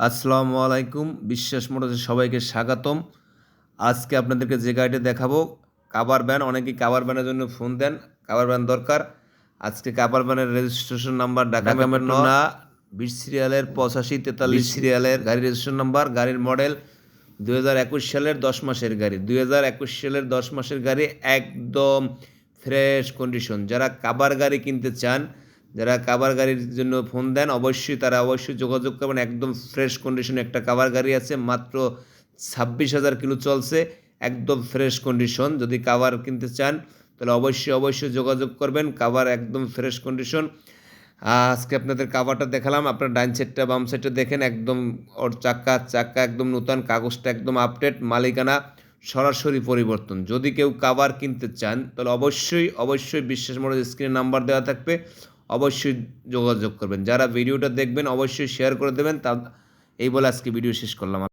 আসসালামু আলাইকুম। বিশ্বাস মোটরসে সবাইকে স্বাগতম। আজকে আপনাদেরকে যে গাড়িটা দেখাবো কাভার ভ্যান। অনেকেই কাভার ভ্যানের জন্য ফোন দেন, কাভার ভ্যান দরকার। আজকে কাভার ভ্যানের রেজিস্ট্রেশন নাম্বার ঢাকা মেট্রো না, 20 সিরিয়ালের 8543 সিরিয়ালের গাড়ির রেজিস্ট্রেশন নাম্বার, গাড়ির মডেল 2021 সালের 10 মাসের গাড়ি। 2021 সালের 10 মাসের গাড়ি, একদম ফ্রেশ কন্ডিশন। যারা কাভার গাড়ি কিনতে চান, যারা কাভার গাড়ির জন্য ফোন দেন, অবশ্যই যোগাযোগ করবেন। একদম ফ্রেশ কন্ডিশনে একটা কাভার গাড়ি আছে, মাত্র 26,000 কিলো চলছে, একদম ফ্রেশ কন্ডিশন। যদি কাভার কিনতে চান তাহলে অবশ্যই যোগাযোগ করবেন। কাভার একদম ফ্রেশ কন্ডিশন। আজকে আপনাদের কাভারটা দেখালাম, আপনার ডাইন সাইডটা বাম সাইডটা দেখেন, একদম ওর চাক্কা একদম নতুন, কাগজটা একদম আপডেট, মালিকানা সরাসরি পরিবর্তন। যদি কেউ কাভার কিনতে চান তাহলে অবশ্যই বিশ্বাস মোটরস স্ক্রিনে নাম্বার দেওয়া থাকবে, অবশ্যই যোগাযোগ করবেন। যারা ভিডিওটা দেখবেন অবশ্যই শেয়ার করে দেবেন। তা এই বলে আজকে ভিডিও শেষ করলাম।